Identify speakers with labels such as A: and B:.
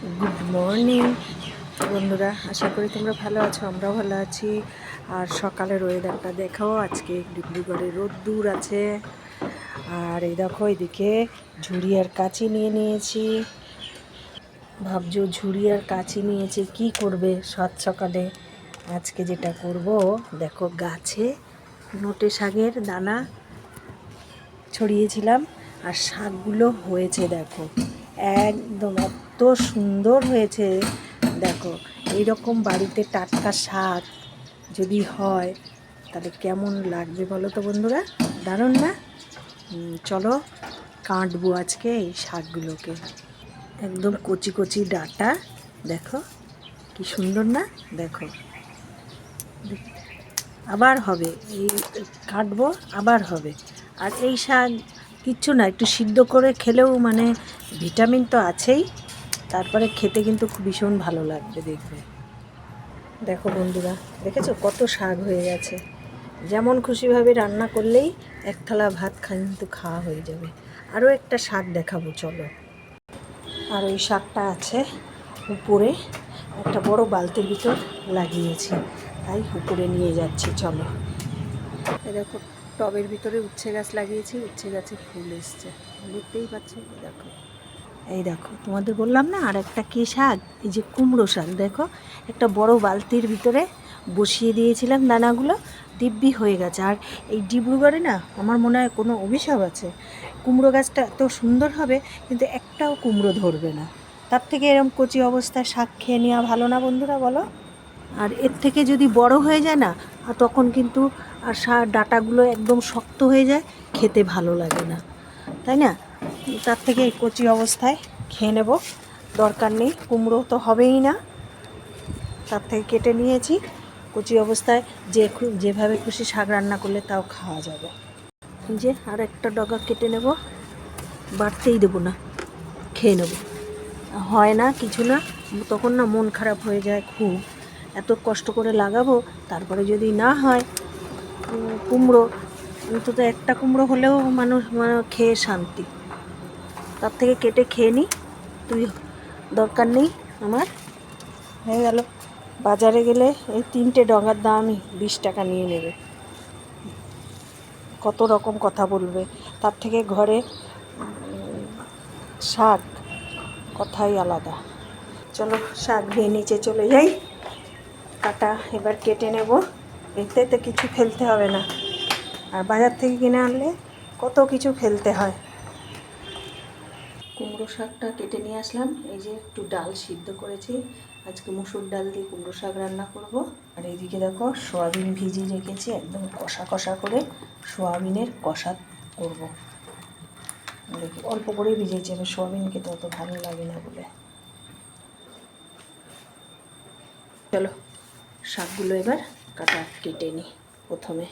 A: Good morning বন্ধুরা, আশা করি তোমরা ভালো আছো। আমরাও ভালো আছি। আর সকালের ওয়েদারটা দেখো, আজকে ডিব্রুগড়ে রোদ্দুর আছে। আর এই দেখো, এদিকে ঝুড়ি আর কাঁচি নিয়ে নিয়েছি। ভাবছো ঝুড়ি আর কাঁচি নিয়েছি, কি করবে সকালে? আজকে যেটা করব, দেখো গাছে নোটে শাকের দানা ছড়িয়েছিলাম, আর শাকগুলো হয়েছে দেখো, একদম এত সুন্দর হয়েছে। দেখো, এইরকম বাড়িতে টাটকা শাক যদি হয় তাহলে কেমন লাগবে বলো তো বন্ধুরা? দারুণ না? চলো কাটবো আজকে এই শাকগুলোকে। একদম কচি কচি ডাঁটা, দেখো কি সুন্দর না? দেখো, আবার হবে, এই কাটবো আবার হবে। আর এই শাক কিচ্ছু না, একটু সিদ্ধ করে খেলেও মানে ভিটামিন তো আছেই, তারপরে খেতে কিন্তু ভীষণ ভালো লাগবে দেখবে। দেখো বন্ধুরা, দেখেছো কত শাক হয়ে গেছে। যেমন খুশিভাবে রান্না করলেই এক থালা ভাত কিন্তু খাওয়া হয়ে যাবে। আরও একটা শাক দেখাবো চলো। আর ওই শাকটা আছে উপরে, একটা বড় বালতির ভিতর লাগিয়েছি, তাই উপরে নিয়ে যাচ্ছি চলো। এই দেখো, টবের ভিতরে উচ্ছে গাছ লাগিয়েছি, উচ্ছে গাছে ফুল এসছে, দেখতেই পাচ্ছি। দেখো, এই দেখো, তোমাদের বললাম না আর একটা কী শাক, এই যে কুমড়ো শাক। দেখো, একটা বড় বালতির ভিতরে বসিয়ে দিয়েছিলাম দানাগুলো, দিব্যি হয়ে গেছে। আর এই ডিব্রুগড়ে না আমার মনে হয় কোনো অভিশাপ আছে, কুমড়ো গাছটা এত সুন্দর হবে কিন্তু একটাও কুমড়ো ধরবে না। তার থেকে এরকম কচি অবস্থায় শাক খেয়ে নেওয়া ভালো না বন্ধুরা, বলো? আর এর থেকে যদি বড় হয়ে যায় না, আর তখন কিন্তু আর ডাঁটাগুলো একদম শক্ত হয়ে যায়, খেতে ভালো লাগে না, তাই না? তার থেকে এই কচি অবস্থায় খেয়ে নেব, দরকার নেই, কুমড়ো তো হবেই না। তার থেকে কেটে নিয়েছি কচি অবস্থায়, যেভাবে খুশি শাক রান্না করলে তাও খাওয়া যাবে। এই যে আর একটা ডগা কেটে নেব, বাড়তেই দেবো না, খেয়ে নেব। হয় না কিছু না, তখন না মন খারাপ হয়ে যায় খুব। এত কষ্ট করে লাগাবো, তারপরে যদি না হয় কুমড়ো, অন্তত একটা কুমড়ো হলেও মানুষ খেয়ে শান্তি। তার থেকে কেটে খেয়ে নিই, তুই দরকার নেই আমার। হয়ে গেল। বাজারে গেলে এই 3টে ডগার দামই 20 টাকা নিয়ে নেবে, কত রকম কথা বলবে। তার থেকে ঘরে শাক, কথাই আলাদা। চলো শাক দিয়ে নিচে চলে যাই, কাটা এবার কেটে নেব। এতে তো কিছু ফেলতে হবে না, আর বাজার থেকে কিনে আনলে কত কিছু ফেলতে হয়। কুমড়ো শাকটা কেটে নিয়ে আসলাম, এই যে একটু ডাল সিদ্ধ করেছি, আজকে মুসুর ডাল দিয়ে কুমড়ো শাক রান্না করব। আর এইদিকে দেখো, সোয়াবিন ভিজিয়ে রেখেছি, একদম কষা কষা করে সোয়াবিনের কষা করব। দেখি অল্প করেই ভিজেছি, আমি সোয়াবিন খেতে অত ভালো লাগে না বলে। চলো শাকগুলো এবার কেটে নিই। প্রথমে